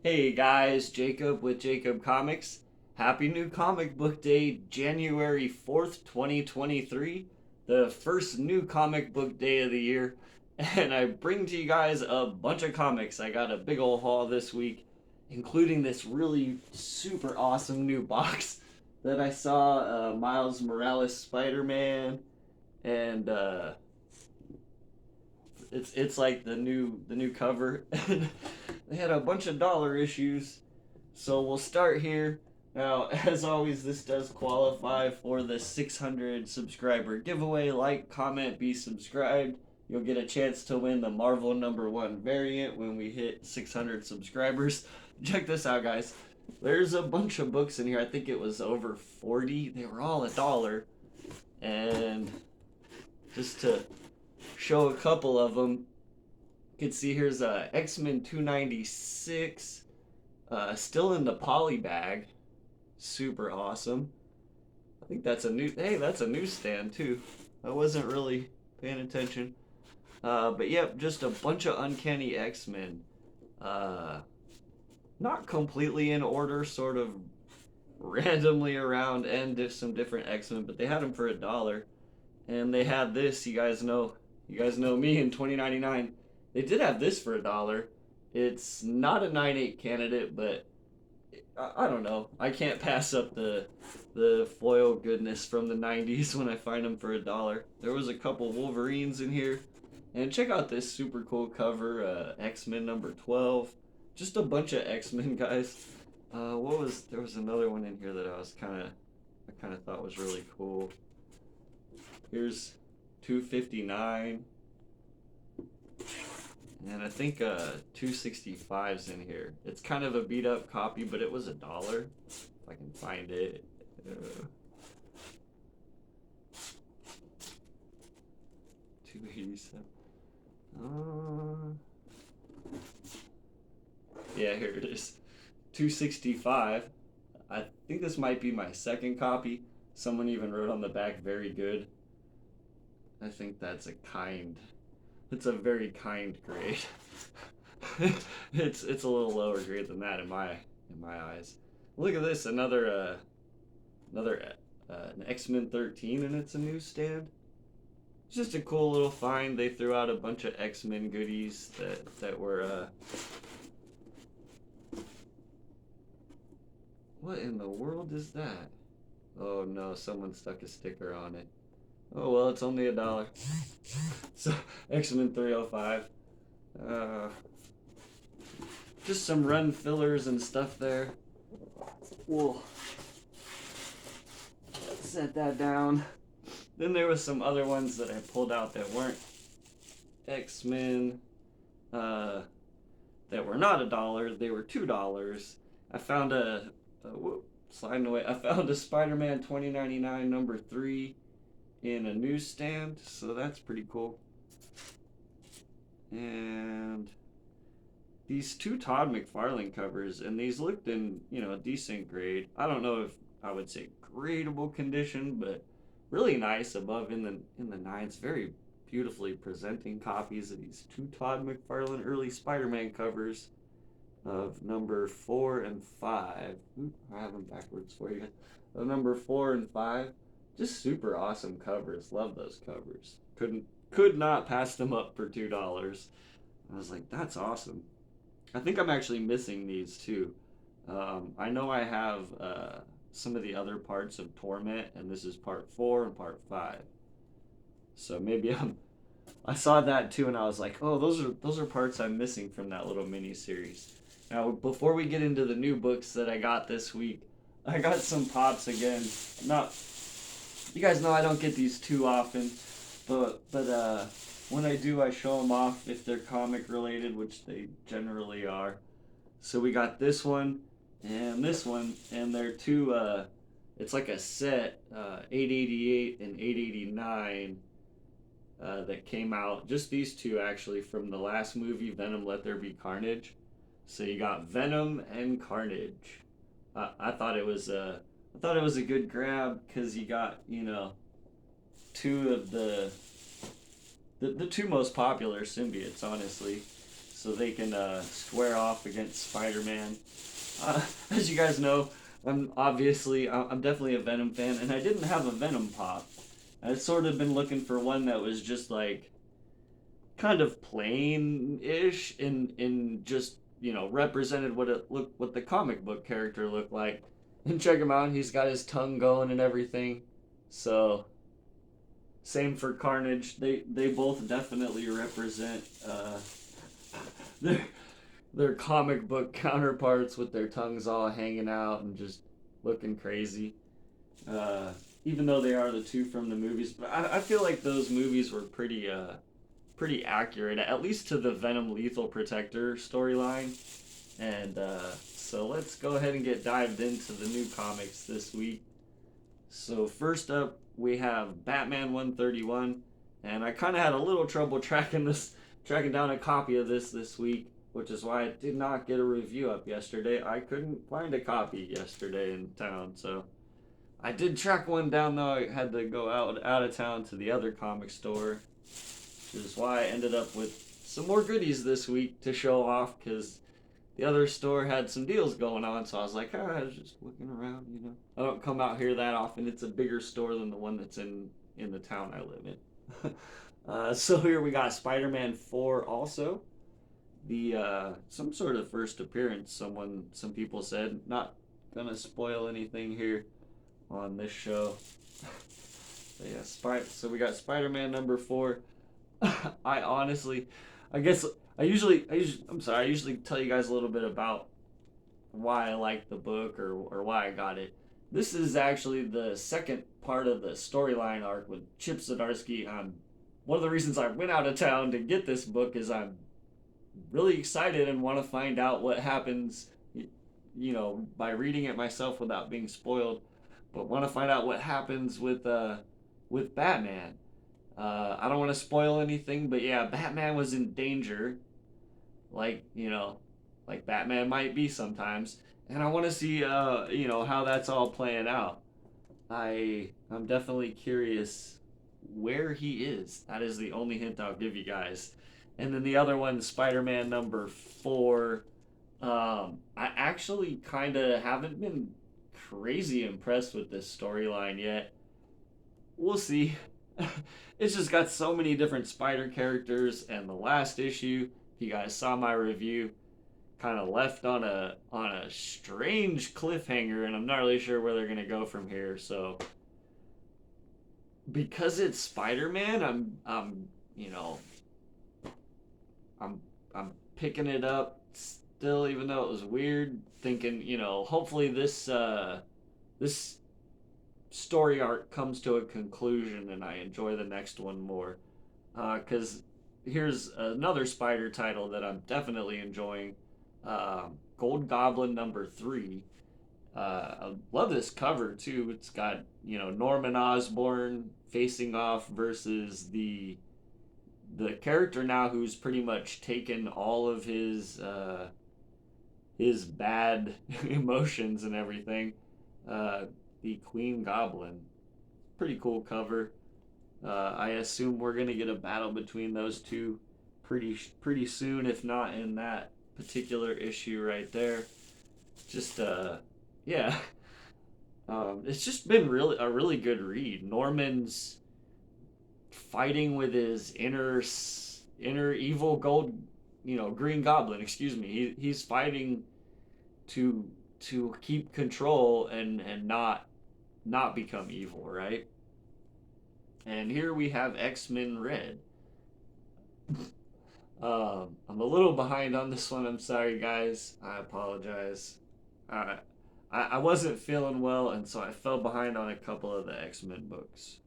Hey guys, Jacob with Jacob Comics. Happy new comic book day, January 4th, 2023. The first new comic book day of the year. And I bring to you guys a bunch of comics. I got a big old haul this week, including this really super awesome new box that I saw, Miles Morales Spider-Man, and it's like the new cover. And they had a bunch of dollar issues, so we'll start here. Now, as always, this does qualify for the 600 subscriber giveaway. Like, comment, be subscribed. You'll get a chance to win the Marvel #1 variant when we hit 600 subscribers. Check this out, guys. There's a bunch of books in here. I think it was over 40. They were all $1. And just to show a couple of them, you can see here's X-Men 296, still in the poly bag. Super awesome. I think that's that's a newsstand too. I wasn't really paying attention. But yep, just a bunch of Uncanny X-Men. Not completely in order, sort of randomly around, and some different X-Men, but they had them for $1. And they had this, you guys know me in 2099. They did have this for $1. It's not a 9/8 candidate, but I don't know. I can't pass up the foil goodness from the 90s when I find them for $1. There was a couple Wolverines in here, and check out this super cool cover, X-Men #12. Just a bunch of X-Men, guys. There was another one in here that I kind of thought was really cool. Here's 259. And I think 265's in here. It's kind of a beat up copy, but it was $1. If I can find it. 287. Yeah, here it is. 265. I think this might be my second copy. Someone even wrote on the back, "Very good." I think it's a very kind grade. It's a little lower grade than that in my eyes. Look at this, another an X-Men 13, and it's a newsstand. It's just a cool little find. They threw out a bunch of X-Men goodies that were what in the world is that? Oh no, someone stuck a sticker on it. Oh well, it's only $1. So X-Men 305. Just some run fillers and stuff there. We'll set that down. Then there was some other ones that I pulled out that weren't X-Men, that were not $1. They were $2. I found sliding away. I found a Spider-Man 2099 #3 in a newsstand, so that's pretty cool. And these two Todd McFarlane covers, and these looked in, a decent grade. I don't know if I would say gradable condition, but really nice, above in the nines. Very beautifully presenting copies of these two Todd McFarlane early Spider-Man covers of number 4 and 5. I have them backwards for you. Of number 4 and 5. Just super awesome covers. Love those covers. Could not pass them up for $2. I was like, that's awesome. I think I'm actually missing these too. I know I have some of the other parts of Torment, and this is part 4 and part 5. So maybe I saw that too, and I was like, oh, those are parts I'm missing from that little mini series. Now, before we get into the new books that I got this week, I got some pops again. You guys know I don't get these too often, but when I do, I show them off if they're comic related, which they generally are. So we got this one, and they're two. It's like a set, 888 and 889, that came out. Just these two actually from the last movie, Venom: Let There Be Carnage. So you got Venom and Carnage. I thought it was a good grab because you got two of the two most popular symbiotes, honestly. so they can square off against Spider-Man. As you guys know, I'm definitely a Venom fan, and I didn't have a Venom pop. I've sort of been looking for one that was just like kind of plain-ish in just represented what the comic book character looked like. And check him out, he's got his tongue going and everything. So same for Carnage. They both definitely represent their their comic book counterparts with their tongues all hanging out and just looking crazy. Uh, Even though they are the two from the movies, but I feel like those movies were pretty accurate, at least to the Venom Lethal Protector storyline. And so let's go ahead and get dived into the new comics this week. So first up, we have Batman 131, and I kind of had a little trouble tracking down a copy of this week, which is why I did not get a review up yesterday. I couldn't find a copy yesterday in town, so I did track one down though. I had to go out of town to the other comic store, which is why I ended up with some more goodies this week to show off because the other store had some deals going on. So I was like, I was just looking around. I don't come out here that often. It's a bigger store than the one that's in the town I live in. So here we got Spider-Man 4 also. The some sort of first appearance. Some people said, not gonna spoil anything here on this show. But yeah, so we got Spider-Man number 4. I honestly, I guess I'm sorry. I usually tell you guys a little bit about why I like the book or why I got it. This is actually the second part of the storyline arc with Chip Zdarsky. One of the reasons I went out of town to get this book is I'm really excited and want to find out what happens, by reading it myself without being spoiled. But want to find out what happens with Batman. I don't want to spoil anything, but yeah, Batman was in danger, like like Batman might be sometimes, and I want to see how that's all playing out. I'm definitely curious where he is. That is the only hint I'll give you guys. And then the other one, Spider-Man number 4. I actually kind of haven't been crazy impressed with this storyline yet. We'll see. It's just got so many different spider characters, and the last issue, if you guys saw my review, kind of left on a strange cliffhanger, and I'm not really sure where they're gonna go from here. So because it's Spider-Man, I'm picking it up still, even though it was weird. Thinking, hopefully this story arc comes to a conclusion and I enjoy the next one more. Because here's another Spider title that I'm definitely enjoying. Gold Goblin number 3. I love this cover too. It's got Norman Osborn facing off versus the character now who's pretty much taken all of his bad emotions and everything. The Queen Goblin. Pretty cool cover. I assume we're gonna get a battle between those two pretty soon, if not in that particular issue right there. Just yeah. It's just been a really good read. Norman's fighting with his inner evil Green Goblin. Excuse me. He's fighting to keep control and not become evil, right? And here we have X-Men Red. I'm a little behind on this one. I'm sorry, guys. I apologize. I wasn't feeling well, and so I fell behind on a couple of the X-Men books.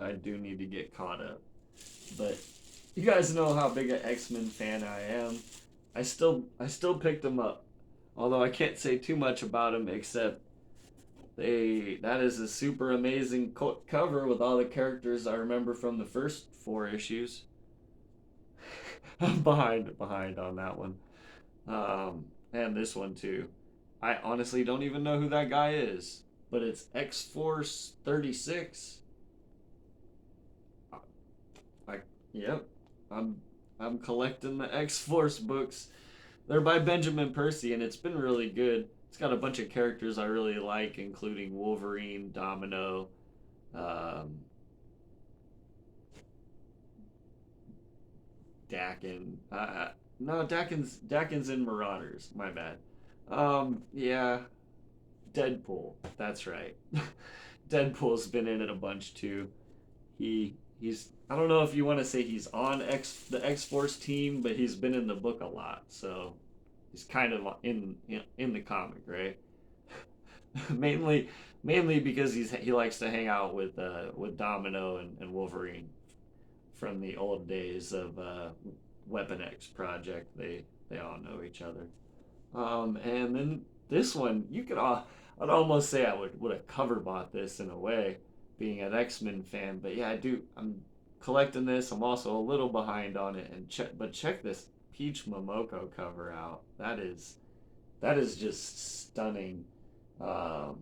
I do need to get caught up. But you guys know how big an X-Men fan I am. I still picked them up. Although I can't say too much about them except that is a super amazing cover with all the characters I remember from the first 4 issues. I'm behind on that one. And this one too. I honestly don't even know who that guy is, but it's X-Force 36. Yep. I'm collecting the X-Force books. They're by Benjamin Percy, and it's been really good. It's got a bunch of characters I really like, including Wolverine, Domino, um, Dakin. No, Dakin's in Marauders. My bad. Yeah, Deadpool. That's right. Deadpool's been in it a bunch too. He's I don't know if you want to say he's on the X Force team, but he's been in the book a lot, so he's kind of in the comic, right? mainly mainly because he likes to hang out with Domino and Wolverine from the old days of Weapon X Project. They all know each other. And then this one, I'd almost say I would have cover bought this in a way, being an X-Men fan. But yeah, I do. I'm collecting this. I'm also a little behind on it. But check this Peach Momoko cover out. That is just stunning. Um,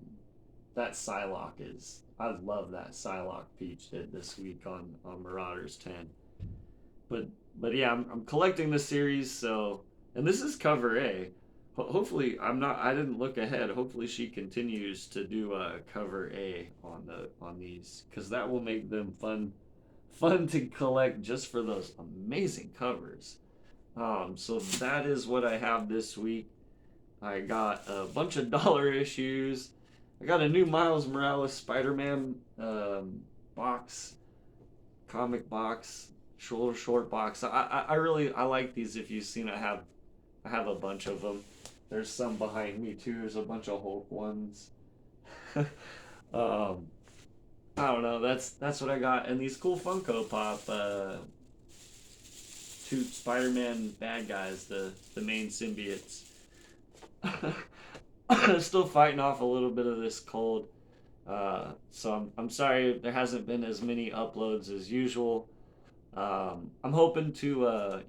that Psylocke is. I love that Psylocke Peach did this week on Marauders 10. But but yeah, I'm collecting the series. So, and this is cover A. Hopefully, I didn't look ahead. Hopefully, she continues to do cover A on these, because that will make them fun to collect just for those amazing covers. So that is what I have this week. I got a bunch of dollar issues. I got a new Miles Morales Spider-Man box, comic box, short box. I really I like these. If you've seen, I have a bunch of them. There's some behind me too. There's a bunch of Hulk ones. um, I don't know. That's what I got. And these cool Funko Pop, two Spider-Man bad guys, the main symbiotes. Still fighting off a little bit of this cold. So I'm sorry there hasn't been as many uploads as usual. I'm hoping to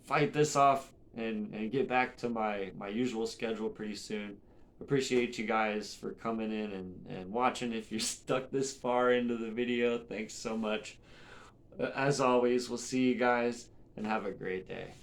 fight this off and get back to my usual schedule pretty soon. Appreciate you guys for coming in and watching. If you're stuck this far into the video, thanks so much. As always, we'll see you guys and have a great day.